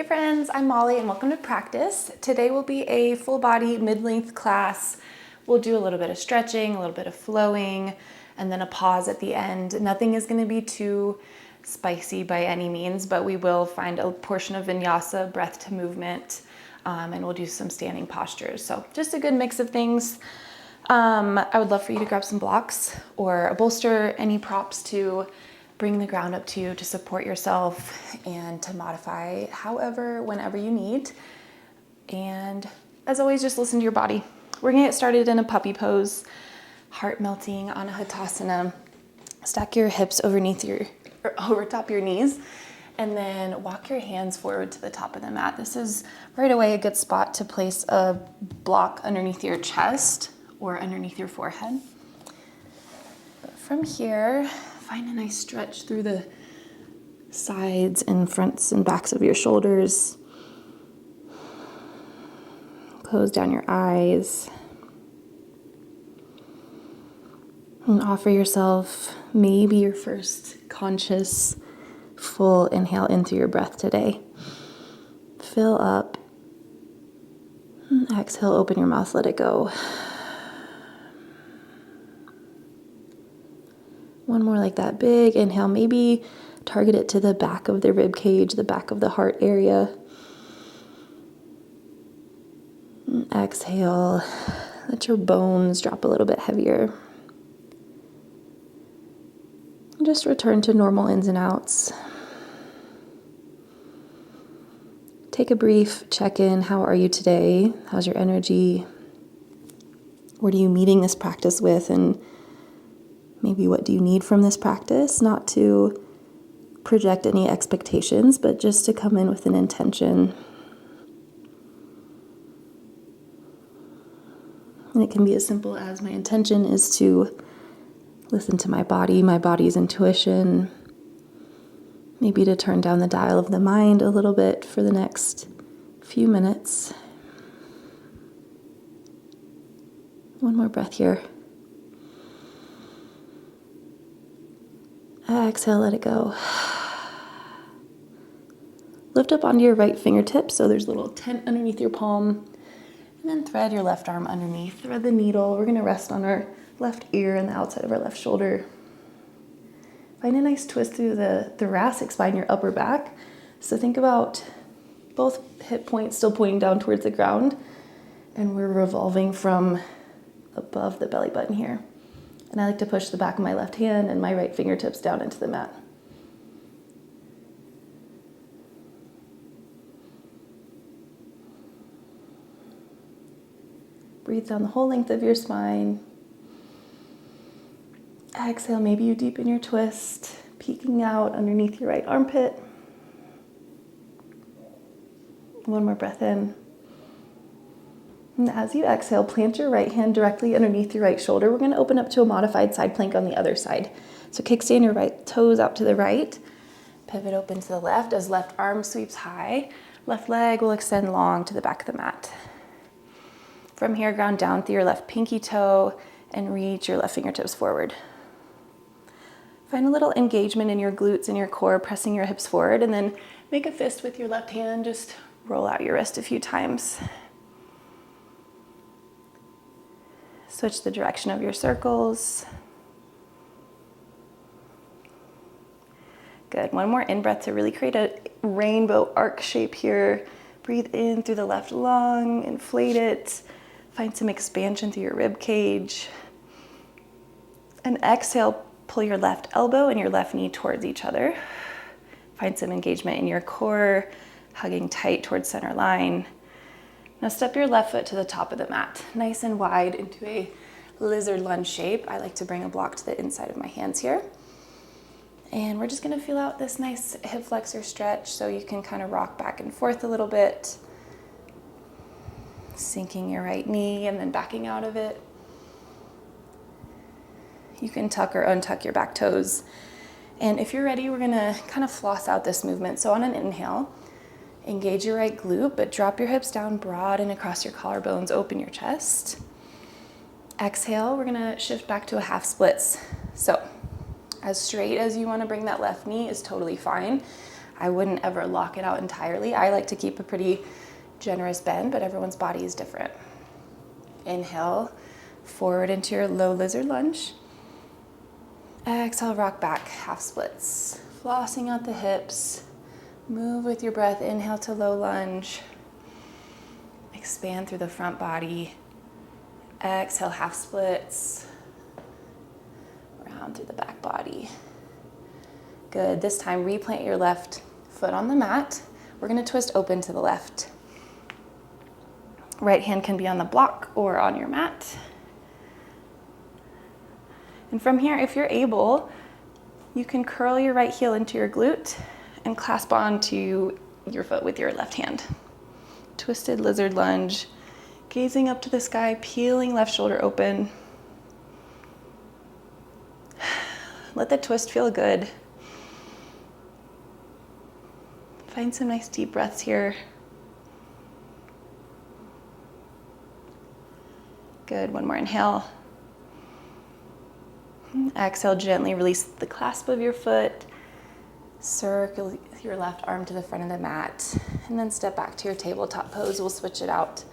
Hey friends, I'm Molly and welcome to practice. Today will be a full body mid-length class. We'll do a little bit of stretching, a little bit of flowing, and then a pause at the end. Nothing is going to be too spicy by any means, but we will find a portion of vinyasa, breath to movement, and we'll do some standing postures. So just a good mix of things. I would love for you to grab some blocks or a bolster, any props to bring the ground up to you to support yourself and to modify however, whenever you need. And as always, just listen to your body. We're gonna get started in a puppy pose, heart melting on a Hatasana. Stack your hips over top your knees, and then walk your hands forward to the top of the mat. This is right away a good spot to place a block underneath your chest or underneath your forehead. But from here, find a nice stretch through the sides and fronts and backs of your shoulders. Close down your eyes. And offer yourself maybe your first conscious full inhale in through your breath today. Fill up. And exhale, open your mouth, let it go. One more like that. Big inhale, maybe target it to the back of the rib cage, the back of the heart area. And exhale, let your bones drop a little bit heavier. And just return to normal ins and outs. Take a brief check-in. How are you today? How's your energy? What are you meeting this practice with? And maybe what do you need from this practice? Not to project any expectations, but just to come in with an intention. And it can be as simple as my intention is to listen to my body's intuition, maybe to turn down the dial of the mind a little bit for the next few minutes. One more breath here. Exhale, let it go. Lift up onto your right fingertips, so there's a little tent underneath your palm, and then thread your left arm underneath. Thread the needle. We're gonna rest on our left ear and the outside of our left shoulder. Find a nice twist through the thoracic spine, your upper back. So think about both hip points still pointing down towards the ground, and we're revolving from above the belly button here. And I like to push the back of my left hand and my right fingertips down into the mat. Breathe down the whole length of your spine. Exhale, maybe you deepen your twist, peeking out underneath your right armpit. One more breath in. And as you exhale, plant your right hand directly underneath your right shoulder. We're going to open up to a modified side plank on the other side. So kickstand your right toes out to the right. Pivot open to the left as left arm sweeps high. Left leg will extend long to the back of the mat. From here, ground down through your left pinky toe and reach your left fingertips forward. Find a little engagement in your glutes and your core, pressing your hips forward, and then make a fist with your left hand. Just roll out your wrist a few times. Switch the direction of your circles. Good. One more in-breath to really create a rainbow arc shape here. Breathe in through the left lung, inflate it. Find some expansion through your rib cage. And exhale, pull your left elbow and your left knee towards each other. Find some engagement in your core, hugging tight towards center line. Now step your left foot to the top of the mat, nice and wide into a lizard lunge shape. I like to bring a block to the inside of my hands here. And we're just gonna feel out this nice hip flexor stretch so you can kind of rock back and forth a little bit. Sinking your right knee and then backing out of it. You can tuck or untuck your back toes. And if you're ready, we're gonna kind of floss out this movement. So on an inhale, engage your right glute, but drop your hips down broad and across your collarbones, open your chest. Exhale, we're gonna shift back to a half splits. So as straight as you wanna bring that left knee is totally fine. I wouldn't ever lock it out entirely. I like to keep a pretty generous bend, but everyone's body is different. Inhale, forward into your low lizard lunge. Exhale, rock back, half splits. Flossing out the hips. Move with your breath. Inhale to low lunge. Expand through the front body. Exhale, half splits. Round through the back body. Good. This time, replant your left foot on the mat. We're going to twist open to the left. Right hand can be on the block or on your mat. And from here, if you're able, you can curl your right heel into your glute and clasp onto your foot with your left hand. Twisted lizard lunge, gazing up to the sky, peeling left shoulder open. Let the twist feel good. Find some nice deep breaths here. Good, one more inhale. Exhale, gently release the clasp of your foot. Circle your left arm to the front of the mat. And then step back to your tabletop pose. We'll switch it out.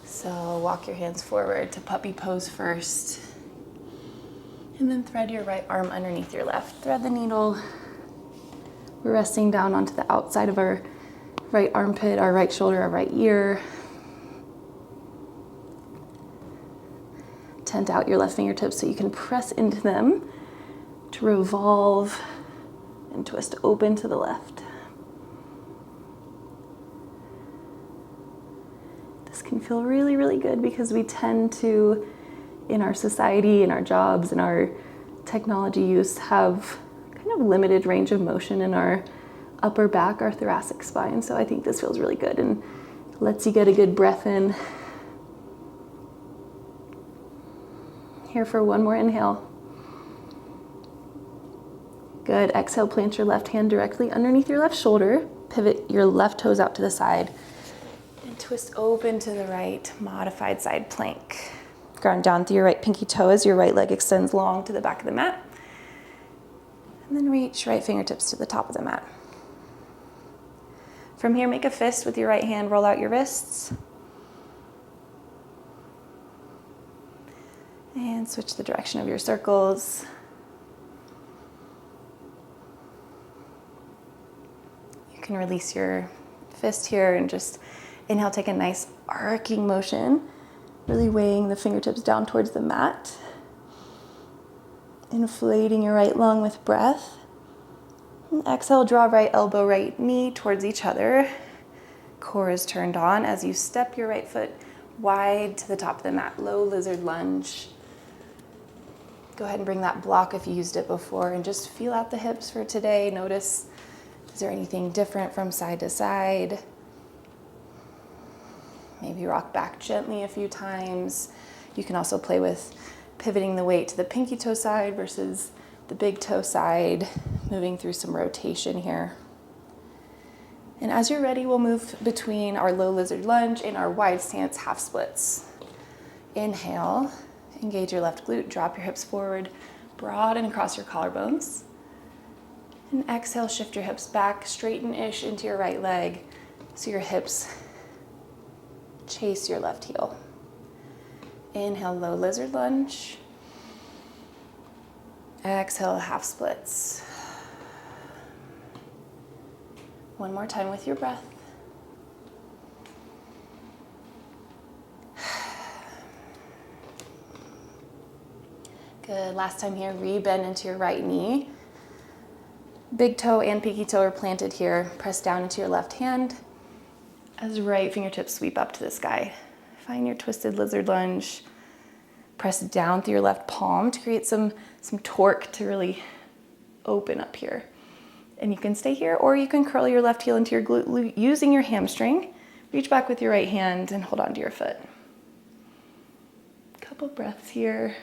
So walk your hands forward to puppy pose first. And then thread your right arm underneath your left. Thread the needle. We're resting down onto the outside of our right armpit, our right shoulder, our right ear. Tent out your left fingertips so you can press into them to revolve and twist open to the left. This can feel really, really good because we tend to, in our society, in our jobs, in our technology use, have kind of limited range of motion in our upper back, our thoracic spine. So I think this feels really good and lets you get a good breath in. Here for one more inhale. Good. Exhale, plant your left hand directly underneath your left shoulder. Pivot your left toes out to the side. And twist open to the right, modified side plank. Ground down through your right pinky toe as your right leg extends long to the back of the mat. And then reach right fingertips to the top of the mat. From here, make a fist with your right hand. Roll out your wrists. And switch the direction of your circles. You can release your fist here and just inhale, take a nice arcing motion, really weighing the fingertips down towards the mat. Inflating your right lung with breath. And exhale, draw right elbow, right knee towards each other. Core is turned on as you step your right foot wide to the top of the mat. Low lizard lunge. Go ahead and bring that block if you used it before and just feel out the hips for today. Notice, is there anything different from side to side? Maybe rock back gently a few times. You can also play with pivoting the weight to the pinky toe side versus the big toe side, moving through some rotation here. And as you're ready, we'll move between our low lizard lunge and our wide stance half splits. Inhale. Engage your left glute, drop your hips forward, broaden across your collarbones. And exhale, shift your hips back, straighten-ish into your right leg so your hips chase your left heel. Inhale, low lizard lunge. Exhale, half splits. One more time with your breath. Good. Last time here, re-bend into your right knee. Big toe and pinky toe are planted here. Press down into your left hand as right fingertips sweep up to the sky. Find your twisted lizard lunge. Press down through your left palm to create some torque to really open up here. And you can stay here, or you can curl your left heel into your glute using your hamstring. Reach back with your right hand and hold on to your foot. Couple breaths here.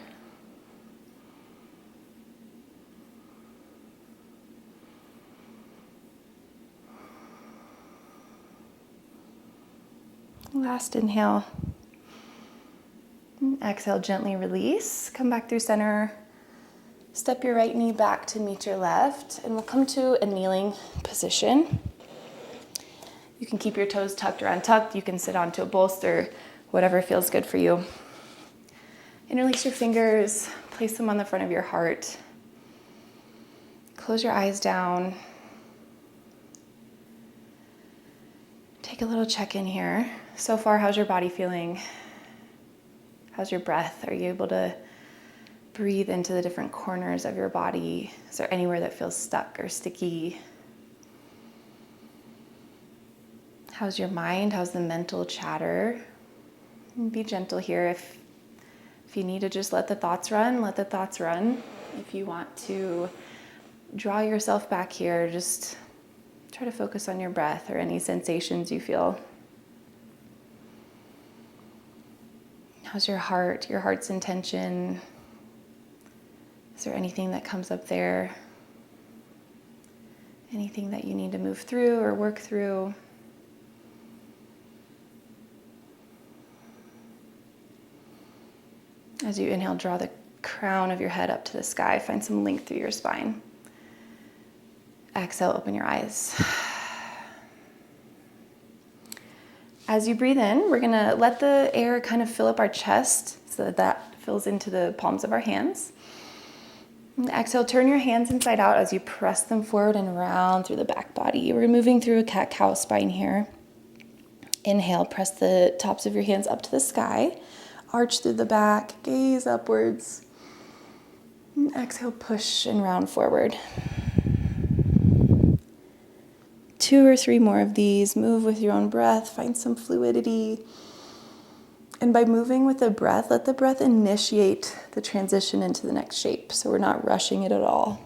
Last inhale. Exhale, gently release. Come back through center. Step your right knee back to meet your left, and we'll come to a kneeling position. You can keep your toes tucked or untucked. You can sit onto a bolster, whatever feels good for you. Interlace your fingers, place them on the front of your heart. Close your eyes down. Take a little check-in here. So far, how's your body feeling? How's your breath? Are you able to breathe into the different corners of your body? Is there anywhere that feels stuck or sticky? How's your mind? How's the mental chatter? Be gentle here. If you need to just let the thoughts run, let the thoughts run. If you want to draw yourself back here, just try to focus on your breath or any sensations you feel. How's your heart, your heart's intention? Is there anything that comes up there? Anything that you need to move through or work through? As you inhale, draw the crown of your head up to the sky. Find some length through your spine. Exhale, open your eyes. As you breathe in, we're gonna let the air kind of fill up our chest so that fills into the palms of our hands. And exhale, turn your hands inside out as you press them forward and round through the back body. We're moving through a cat-cow spine here. Inhale, press the tops of your hands up to the sky. Arch through the back, gaze upwards. And exhale, push and round forward. 2 or 3 more of these. Move with your own breath. Find some fluidity. And by moving with the breath, let the breath initiate the transition into the next shape, so we're not rushing it at all.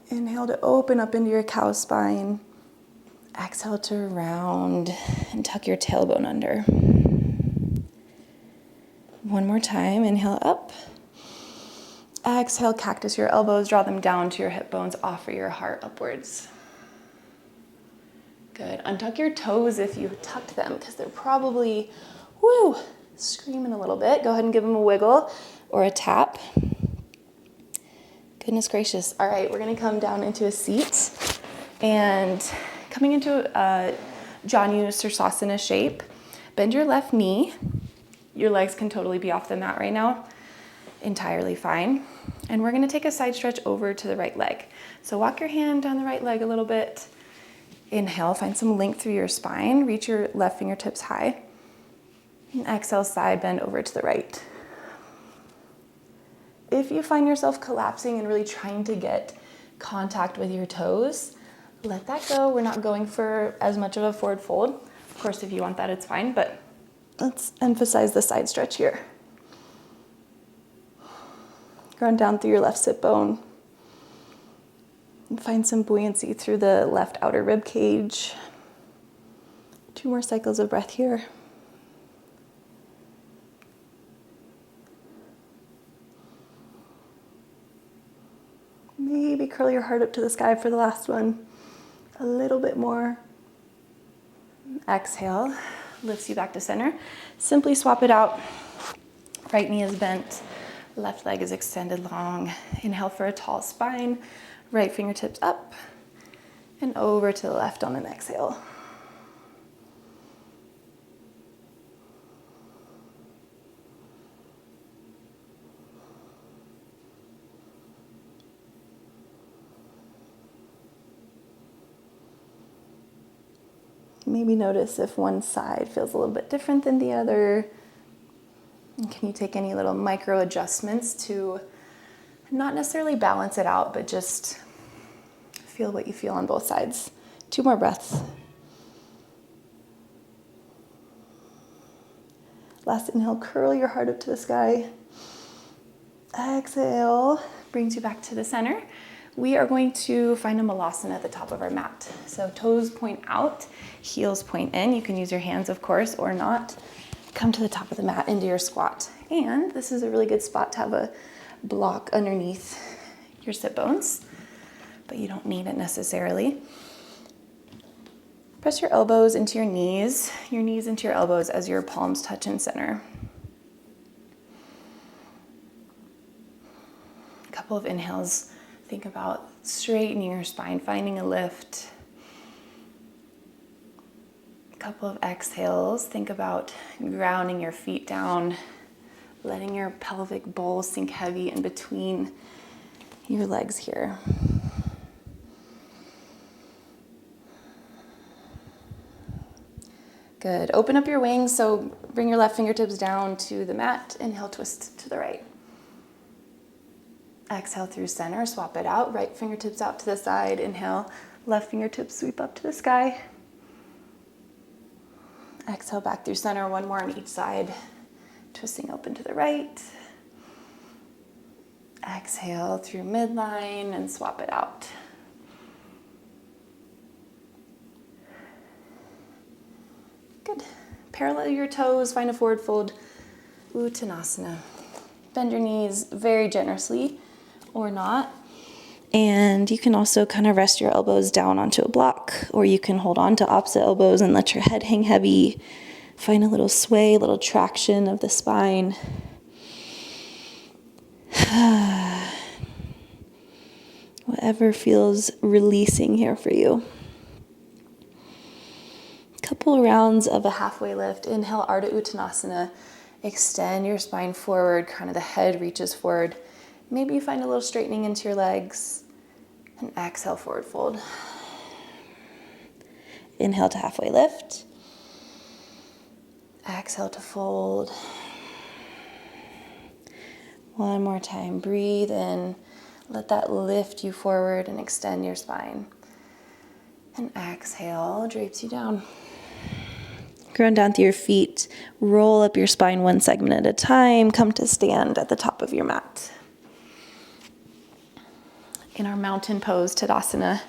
Inhale to open up into your cow spine. Exhale to round and tuck your tailbone under. One more time. Inhale up. Exhale, cactus your elbows, draw them down to your hip bones, offer your heart upwards. Good. Untuck your toes if you tucked them, because they're probably, screaming a little bit. Go ahead and give them a wiggle or a tap. Goodness gracious. All right, we're gonna come down into a seat, and coming into a Janu Sirsasana shape, bend your left knee. Your legs can totally be off the mat right now. Entirely fine. And we're gonna take a side stretch over to the right leg. So walk your hand down the right leg a little bit. Inhale, find some length through your spine. Reach your left fingertips high. And exhale, side bend over to the right. If you find yourself collapsing and really trying to get contact with your toes, let that go. We're not going for as much of a forward fold. Of course, if you want that, it's fine, but let's emphasize the side stretch here. Ground down through your left sit bone. And find some buoyancy through the left outer rib cage. 2 more cycles of breath here. Maybe curl your heart up to the sky for the last one. A little bit more. Exhale, lifts you back to center. Simply swap it out. Right knee is bent. Left leg is extended long. Inhale for a tall spine. Right fingertips up and over to the left on an exhale. Maybe notice if one side feels a little bit different than the other. And can you take any little micro adjustments to not necessarily balance it out, but just feel what you feel on both sides. 2 more breaths. Last inhale, curl your heart up to the sky. Exhale, brings you back to the center. We are going to find a malasana at the top of our mat. So toes point out, heels point in. You can use your hands, of course, or not. Come to the top of the mat into your squat. And this is a really good spot to have a block underneath your sit bones, but you don't need it necessarily. Press your elbows into your knees into your elbows as your palms touch in center. couple of inhales, think about straightening your spine, finding a lift. A couple of exhales, think about grounding your feet down, letting your pelvic bowl sink heavy in between your legs here. Good. Open up your wings, so bring your left fingertips down to the mat. Inhale, twist to the right. Exhale through center, swap it out. Right fingertips out to the side. Inhale, left fingertips sweep up to the sky. Exhale back through center, one more on each side. Twisting open to the right. Exhale through midline and swap it out. Good. Parallel your toes, find a forward fold, Uttanasana. Bend your knees very generously or not. And you can also kind of rest your elbows down onto a block, or you can hold on to opposite elbows and let your head hang heavy. Find a little sway, a little traction of the spine. Whatever feels releasing here for you. Couple rounds of a halfway lift. Inhale, Ardha Uttanasana. Extend your spine forward, kind of the head reaches forward. Maybe you find a little straightening into your legs. And exhale, forward fold. Inhale to halfway lift. Exhale to fold. One more time. Breathe in. Let that lift you forward and extend your spine. And exhale, drapes you down. Ground down through your feet. Roll up your spine one segment at a time. Come to stand at the top of your mat. In our mountain pose, Tadasana.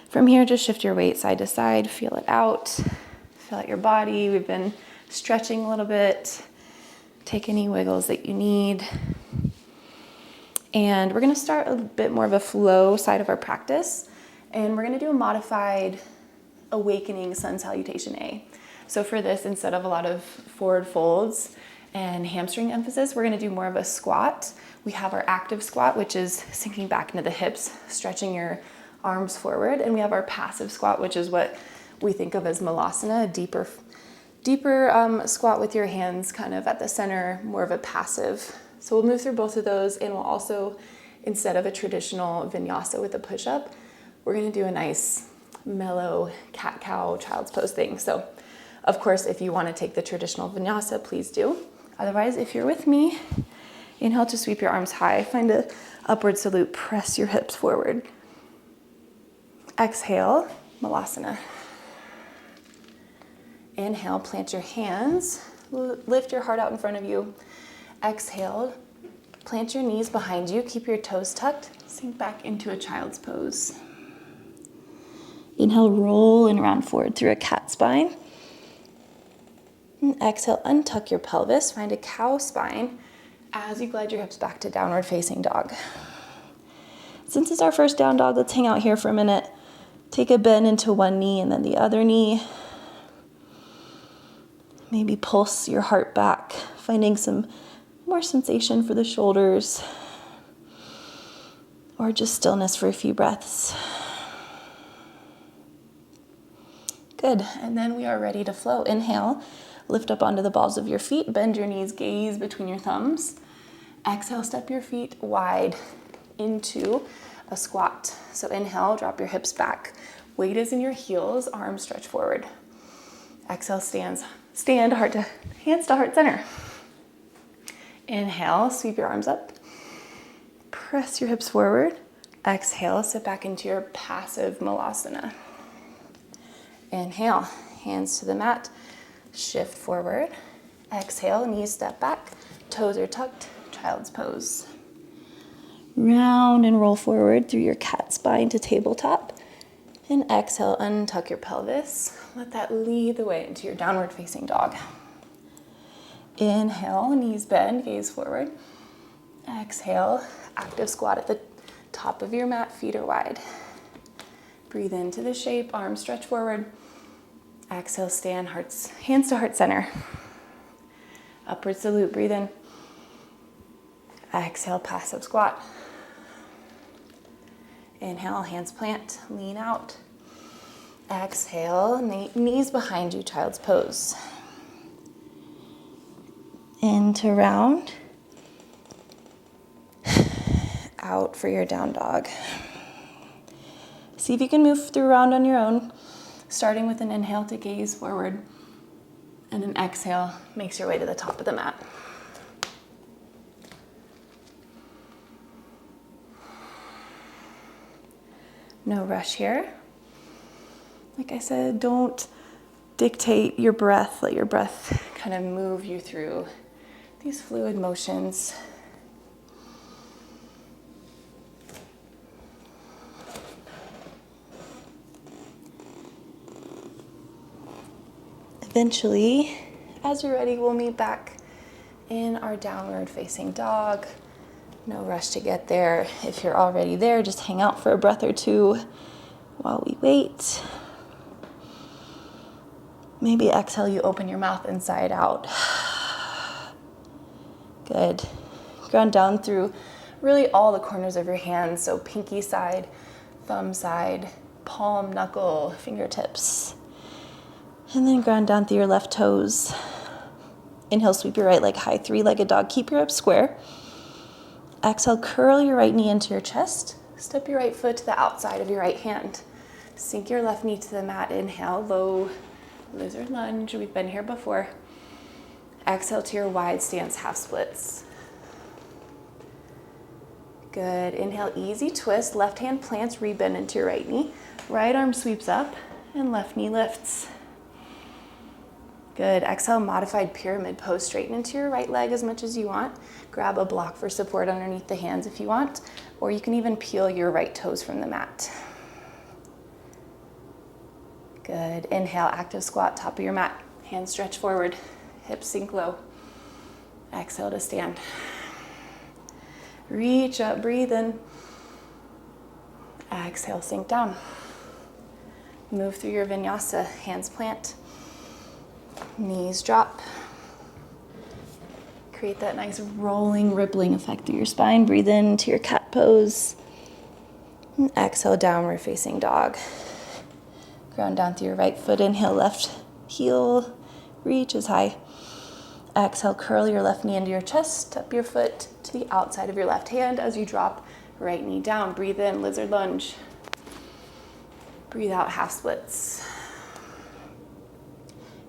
From here, just shift your weight side to side. Feel it out. Feel out your body. We've been stretching a little bit. Take any wiggles that you need. And we're going to start a bit more of a flow side of our practice. And we're going to do a modified awakening sun salutation A. So for this, instead of a lot of forward folds and hamstring emphasis, we're going to do more of a squat. We have our active squat, which is sinking back into the hips, stretching your arms forward. And we have our passive squat, which is what we think of as malasana, a deeper squat with your hands kind of at the center, more of a passive. So we'll move through both of those, and we'll also, instead of a traditional vinyasa with a push-up, we're going to do a nice mellow cat-cow child's pose thing. So of course, if you want to take the traditional vinyasa, please do. Otherwise, if you're with me, inhale to sweep your arms high. Find an upward salute. Press your hips forward. Exhale, malasana. Inhale, plant your hands. Lift your heart out in front of you. Exhale, plant your knees behind you. Keep your toes tucked. Sink back into a child's pose. Inhale, roll and round forward through a cat spine. And exhale, untuck your pelvis. Find a cow spine as you glide your hips back to downward facing dog. Since it's our first down dog, let's hang out here for a minute. Take a bend into one knee and then the other knee. Maybe pulse your heart back, finding some more sensation for the shoulders, or just stillness for a few breaths. Good, and then we are ready to flow. Inhale, lift up onto the balls of your feet, bend your knees, gaze between your thumbs. Exhale, step your feet wide into a squat. So inhale, drop your hips back. Weight is in your heels, arms stretch forward. Exhale, stand hands to heart center. Inhale, sweep your arms up. Press your hips forward. Exhale, sit back into your passive malasana. Inhale, hands to the mat. Shift forward. Exhale, knees step back. Toes are tucked, child's pose. Round and roll forward through your cat spine to tabletop. And exhale, untuck your pelvis. Let that lead the way into your downward facing dog. Inhale, knees bend, gaze forward. Exhale, active squat at the top of your mat, feet are wide. Breathe into the shape, arms stretch forward. Exhale, stand, hands to heart center. Upward salute, breathe in. Exhale, passive squat. Inhale, hands plant, lean out. Exhale, knees behind you, child's pose. Into round. Out for your down dog. See if you can move through round on your own, starting with an inhale to gaze forward, and an exhale makes your way to the top of the mat. No rush here. Like I said, don't dictate your breath. Let your breath kind of move you through these fluid motions. Eventually, as you're ready, we'll meet back in our downward facing dog. No rush to get there. If you're already there, just hang out for a breath or two while we wait. Maybe exhale, you open your mouth inside out. Good. Ground down through really all the corners of your hands. So pinky side, thumb side, palm, knuckle, fingertips. And then ground down through your left toes. Inhale, sweep your right leg high, three-legged dog. Keep your hips square. Exhale, curl your right knee into your chest. Step your right foot to the outside of your right hand. Sink your left knee to the mat. Inhale, low lizard lunge. We've been here before. Exhale to your wide stance, half splits. Good. Inhale, easy twist. Left hand plants, rebend into your right knee. Right arm sweeps up and left knee lifts. Good. Exhale, modified pyramid pose. Straighten into your right leg as much as you want. Grab a block for support underneath the hands if you want, or you can even peel your right toes from the mat. Good. Inhale, active squat, top of your mat. Hands stretch forward, hips sink low. Exhale to stand. Reach up, breathe in. Exhale, sink down. Move through your vinyasa, hands plant. Knees drop. Create that nice rolling, rippling effect through your spine. Breathe into your cat pose. And exhale, downward facing dog. Ground down through your right foot. Inhale, left heel. Reach as high. Exhale, curl your left knee into your chest. Step your foot to the outside of your left hand as you drop right knee down. Breathe in, lizard lunge. Breathe out, half splits.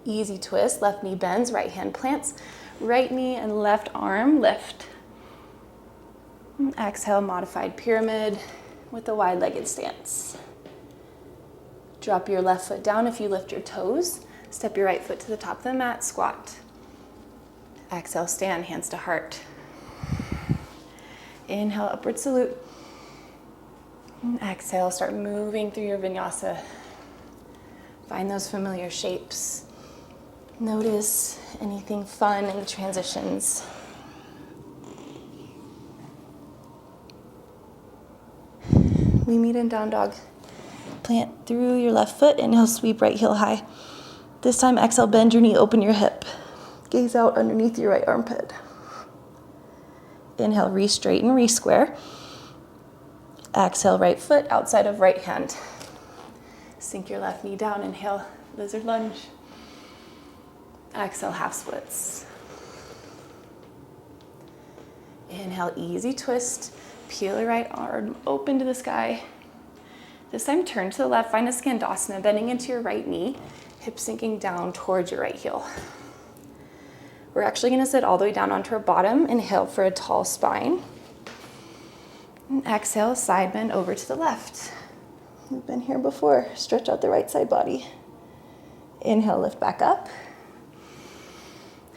Easy twist, left knee bends, right hand plants, right knee and left arm lift. And exhale, modified pyramid with a wide-legged stance. Drop your left foot down if you lift your toes. Step your right foot to the top of the mat, squat. Exhale, stand, hands to heart. Inhale, upward salute. And exhale, start moving through your vinyasa. Find those familiar shapes. Notice anything fun in the transitions. We meet in down dog. Plant through your left foot. Inhale, sweep right heel high. This time, exhale, bend your knee, open your hip. Gaze out underneath your right armpit. Inhale, re-straighten, re-square. Exhale, right foot outside of right hand. Sink your left knee down. Inhale, lizard lunge. Exhale, half splits. Inhale, easy twist. Peel your right arm open to the sky. This time, turn to the left. Find a Skandasana, bending into your right knee. Hips sinking down towards your right heel. We're actually going to sit all the way down onto our bottom. Inhale for a tall spine. And exhale, side bend over to the left. We've been here before. Stretch out the right side body. Inhale, lift back up.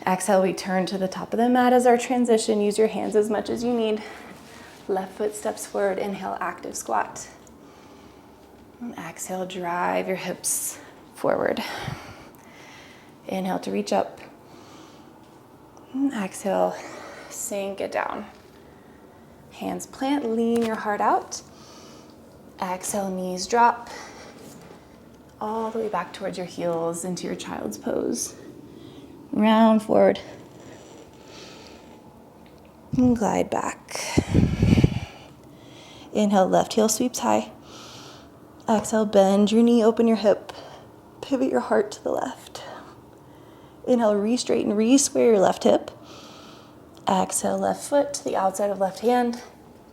Exhale, we turn to the top of the mat as our transition. Use your hands as much as you need. Left foot steps forward. Inhale, active squat. And exhale, drive your hips forward. Inhale to reach up. And exhale, sink it down. Hands plant, lean your heart out. Exhale, knees drop. All the way back towards your heels into your child's pose. Round forward. And glide back. Inhale, left heel sweeps high. Exhale, bend your knee, open your hip. Pivot your heart to the left. Inhale, re-straighten, re-square your left hip. Exhale, left foot to the outside of left hand.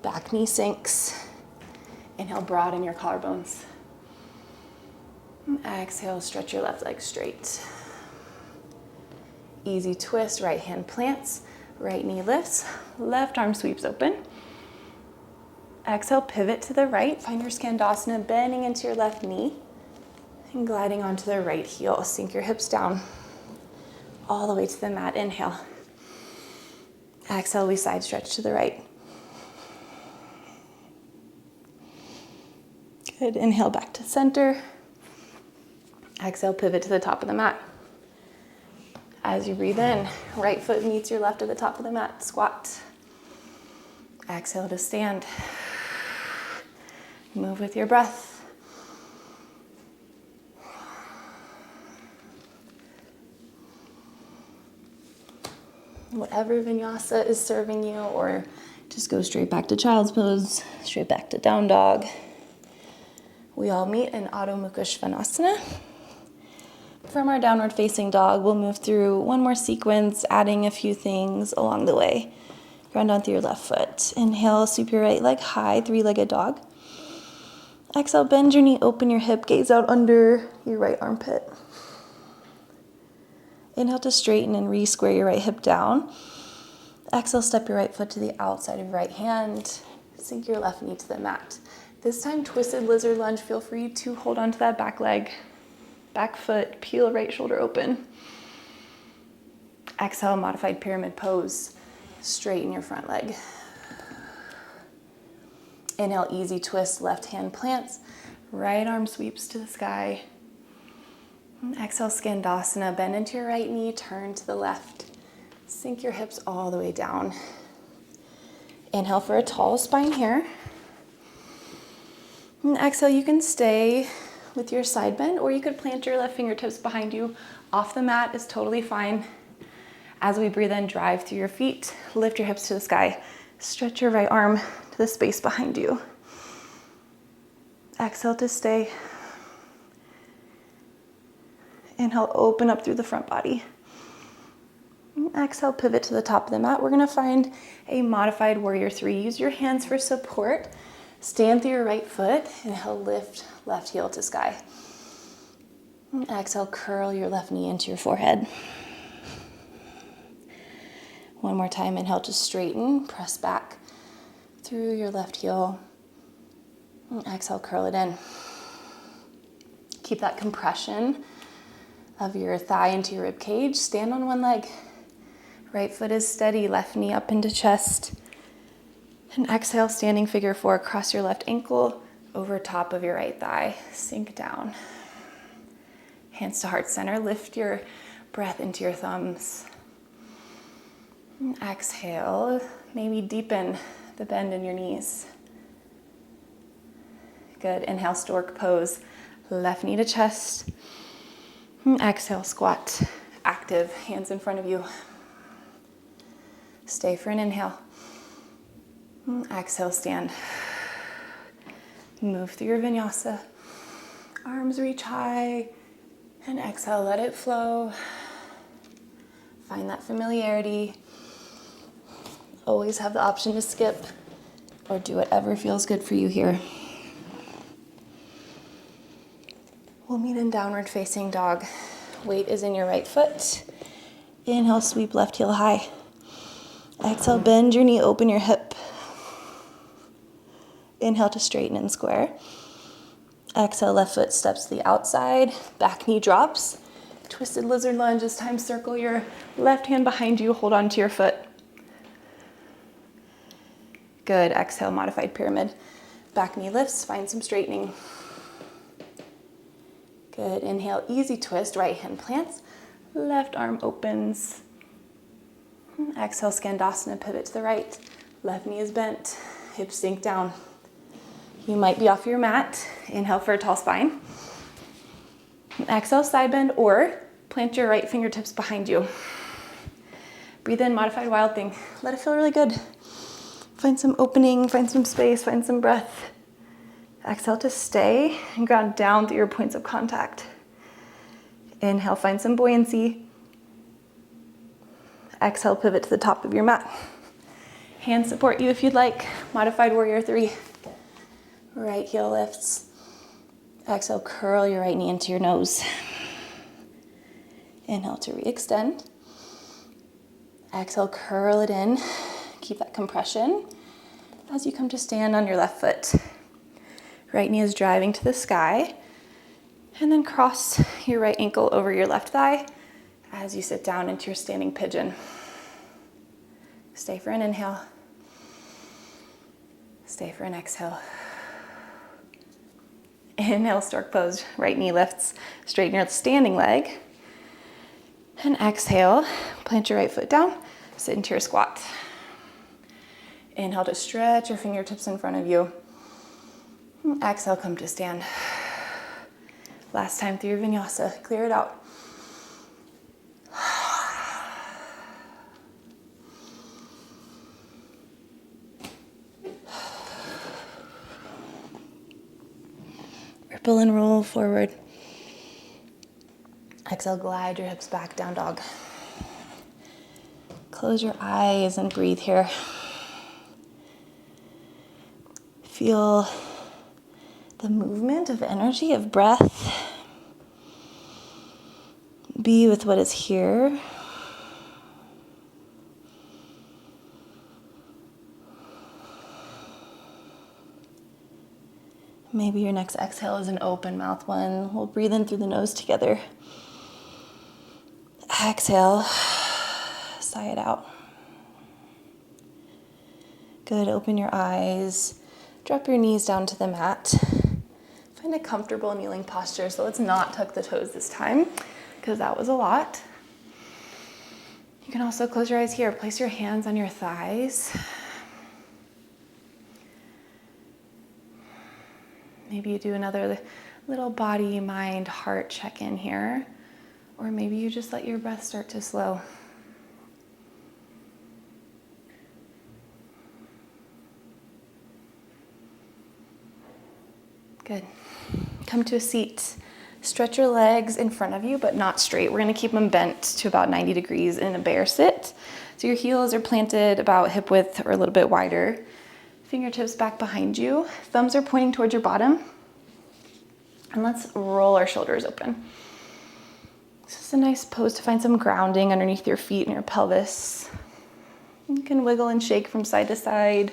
Back knee sinks. Inhale, broaden your collarbones. Exhale, stretch your left leg straight. Easy twist, right hand plants, right knee lifts, left arm sweeps open. Exhale, pivot to the right, find your Skandasana, bending into your left knee and gliding onto the right heel. Sink your hips down all the way to the mat. Inhale. Exhale, we side stretch to the right. Good, inhale back to center. Exhale, pivot to the top of the mat. As you breathe in, right foot meets your left at the top of the mat, squat. Exhale to stand. Move with your breath. Whatever vinyasa is serving you, or just go straight back to child's pose, straight back to down dog. We all meet in Adho Mukha Svanasana. From our downward facing dog, we'll move through one more sequence, adding a few things along the way. Ground onto your left foot. Inhale, sweep your right leg high, three-legged dog. Exhale, bend your knee, open your hip, gaze out under your right armpit. Inhale to straighten and re-square your right hip down. Exhale, step your right foot to the outside of your right hand. Sink your left knee to the mat. This time, twisted lizard lunge. Feel free to hold onto that back leg, back foot, peel right shoulder open. Exhale, modified pyramid pose. Straighten your front leg. Inhale, easy twist, left hand plants, right arm sweeps to the sky. Exhale, Skandasana, bend into your right knee, turn to the left. Sink your hips all the way down. Inhale for a tall spine here. And exhale, you can stay with your side bend, or you could plant your left fingertips behind you. Off the mat is totally fine. As we breathe in, drive through your feet, lift your hips to the sky. Stretch your right arm to the space behind you. Exhale to stay. Inhale, open up through the front body. Exhale, pivot to the top of the mat. We're gonna find a modified warrior three. Use your hands for support. Stand through your right foot. Inhale, lift left heel to sky. Exhale, curl your left knee into your forehead. One more time, inhale to straighten, press back through your left heel. Exhale, curl it in. Keep that compression of your thigh into your rib cage. Stand on one leg. Right foot is steady, left knee up into chest. And exhale, standing figure four, cross your left ankle over top of your right thigh. Sink down. Hands to heart center, lift your breath into your thumbs. And exhale, maybe deepen the bend in your knees. Good, inhale, stork pose. Left knee to chest. And exhale, squat. Active, hands in front of you. Stay for an inhale. And exhale, stand. Move through your vinyasa. Arms reach high. And exhale, let it flow. Find that familiarity. Always have the option to skip or do whatever feels good for you here. We'll meet in downward facing dog. Weight is in your right foot. Inhale, sweep left heel high. Exhale, bend your knee, open your hip. Inhale to straighten and square. Exhale, left foot steps to the outside, back knee drops. Twisted lizard lunge. This time, circle your left hand behind you, hold on to your foot. Good, exhale, modified pyramid. Back knee lifts, find some straightening. Good, inhale, easy twist, right hand plants, left arm opens. Exhale, Skandasana, pivot to the right. Left knee is bent, hips sink down. You might be off your mat. Inhale for a tall spine. Exhale, side bend, or plant your right fingertips behind you. Breathe in, modified wild thing. Let it feel really good. Find some opening, find some space, find some breath. Exhale to stay and ground down through your points of contact. Inhale, find some buoyancy. Exhale, pivot to the top of your mat. Hands support you if you'd like. Modified warrior 3. Right heel lifts. Exhale, curl your right knee into your nose. Inhale to re-extend. Exhale, curl it in. Keep that compression as you come to stand on your left foot. Right knee is driving to the sky. And then cross your right ankle over your left thigh as you sit down into your standing pigeon. Stay for an inhale. Stay for an exhale. Inhale, stork pose. Right knee lifts, straighten your standing leg. And exhale, plant your right foot down, sit into your squat. Inhale to stretch your fingertips in front of you. Exhale, come to stand. Last time through your vinyasa, clear it out. Ripple and roll forward. Exhale, glide your hips back, down dog. Close your eyes and breathe here. Feel the movement of energy, of breath. Be with what is here. Maybe your next exhale is an open mouth one. We'll breathe in through the nose together. Exhale, sigh it out. Good, open your eyes. Drop your knees down to the mat. Find a comfortable kneeling posture. So let's not tuck the toes this time because that was a lot. You can also close your eyes here. Place your hands on your thighs. Maybe you do another little body, mind, heart check-in here. Or maybe you just let your breath start to slow. Good. Come to a seat. Stretch your legs in front of you, but not straight. We're gonna keep them bent to about 90 degrees in a bear sit. So your heels are planted about hip width or a little bit wider. Fingertips back behind you. Thumbs are pointing towards your bottom. And let's roll our shoulders open. This is a nice pose to find some grounding underneath your feet and your pelvis. You can wiggle and shake from side to side.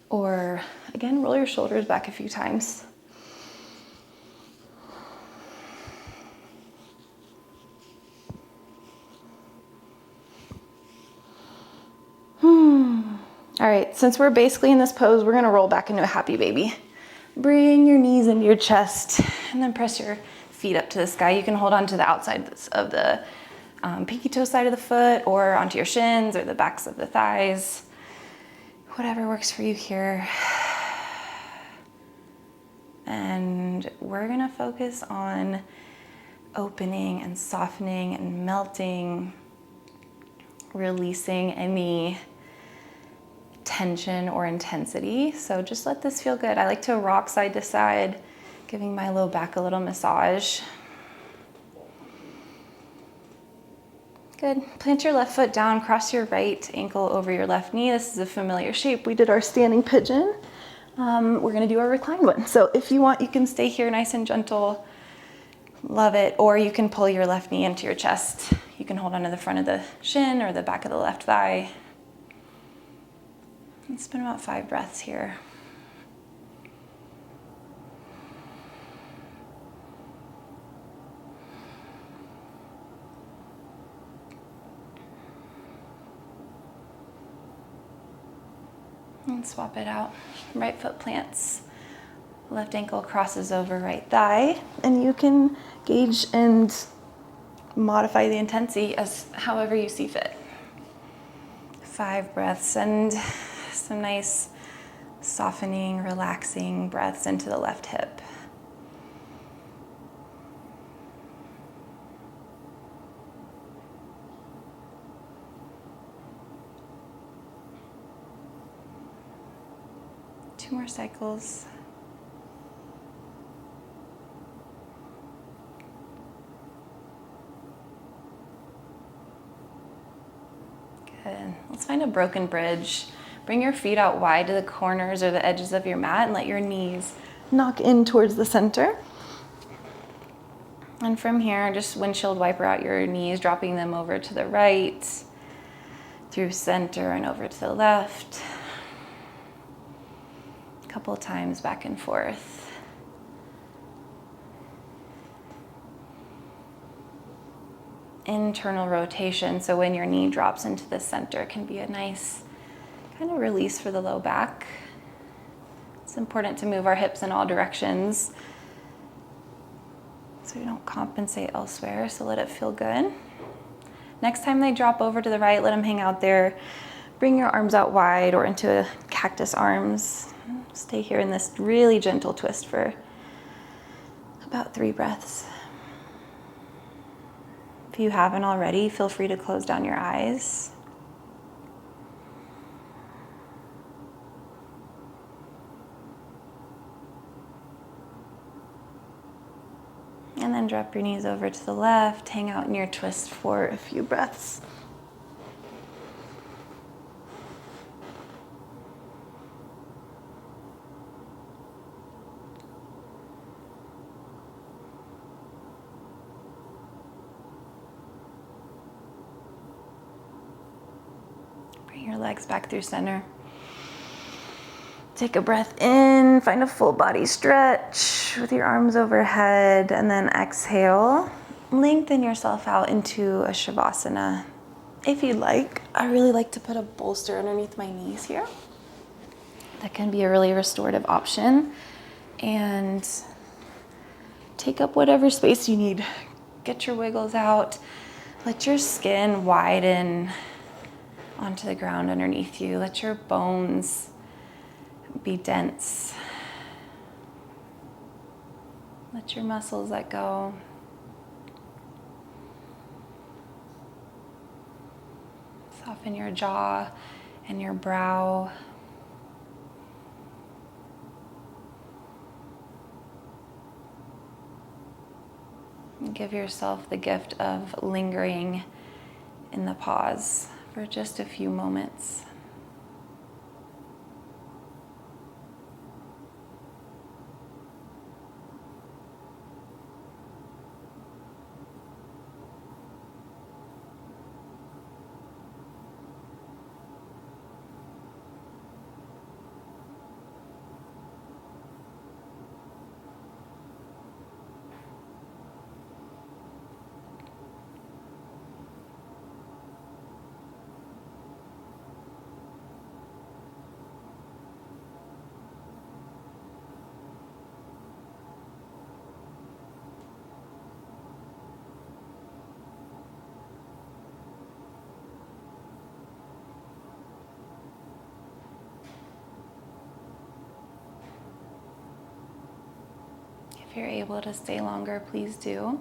Or again, roll your shoulders back a few times. All right, since we're basically in this pose, we're gonna roll back into a happy baby. Bring your knees into your chest and then press your feet up to the sky. You can hold on to the outside of the pinky toe side of the foot or onto your shins or the backs of the thighs. Whatever works for you here. And we're gonna focus on opening and softening and melting, releasing any tension or intensity. So just let this feel good. I like to rock side to side, giving my low back a little massage. Good. Plant your left foot down, cross your right ankle over your left knee. This is a familiar shape. We did our standing pigeon. We're gonna do our reclined one. So if you want, you can stay here nice and gentle. Love it. Or you can pull your left knee into your chest. You can hold onto the front of the shin or the back of the left thigh. It's been about 5 breaths here. And swap it out. Right foot plants, left ankle crosses over right thigh, and you can gauge and modify the intensity as however you see fit. 5 breaths and some nice softening, relaxing breaths into the left hip. 2 more cycles. Good. Let's find a broken bridge. Bring your feet out wide to the corners or the edges of your mat and let your knees knock in towards the center. And from here, just windshield wiper out your knees, dropping them over to the right, through center and over to the left. A couple of times back and forth. Internal rotation, so when your knee drops into the center, can be a nice kind of release for the low back. It's important to move our hips in all directions so we don't compensate elsewhere, so let it feel good. Next time they drop over to the right, let them hang out there. Bring your arms out wide or into cactus arms. Stay here in this really gentle twist for about 3 breaths. If you haven't already, feel free to close down your eyes. And then drop your knees over to the left, hang out in your twist for a few breaths. Bring your legs back through center. Take a breath in, find a full body stretch with your arms overhead, and then exhale. Lengthen yourself out into a Shavasana. If you'd like, I really like to put a bolster underneath my knees here. That can be a really restorative option. And take up whatever space you need. Get your wiggles out. Let your skin widen onto the ground underneath you. Let your bones be dense. Let your muscles let go. Soften your jaw and your brow. And give yourself the gift of lingering in the pause for just a few moments. If you're able to stay longer, please do.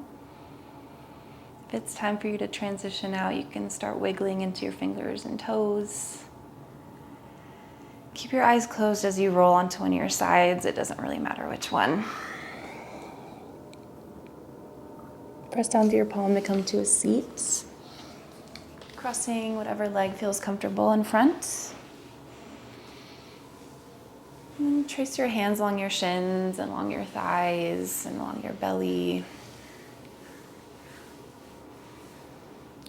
If it's time for you to transition out, you can start wiggling into your fingers and toes. Keep your eyes closed as you roll onto one of your sides. It doesn't really matter which one. Press down to your palm to come to a seat. Crossing whatever leg feels comfortable in front. And trace your hands along your shins and along your thighs and along your belly.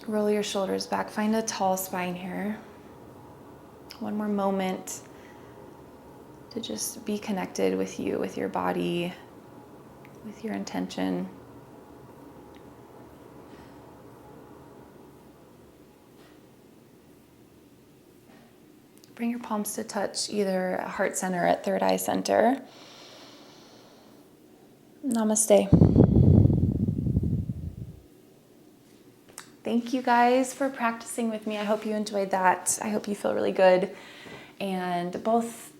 Roll your shoulders back. Find a tall spine here. One more moment to just be connected with you, with your body, with your intention. Bring your palms to touch either at heart center or at third eye center. Namaste. Thank you guys for practicing with me. I hope you enjoyed that. I hope you feel really good and both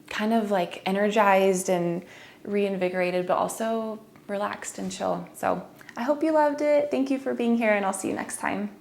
kind of like energized and reinvigorated, but also relaxed and chill. So I hope you loved it. Thank you for being here, and I'll see you next time.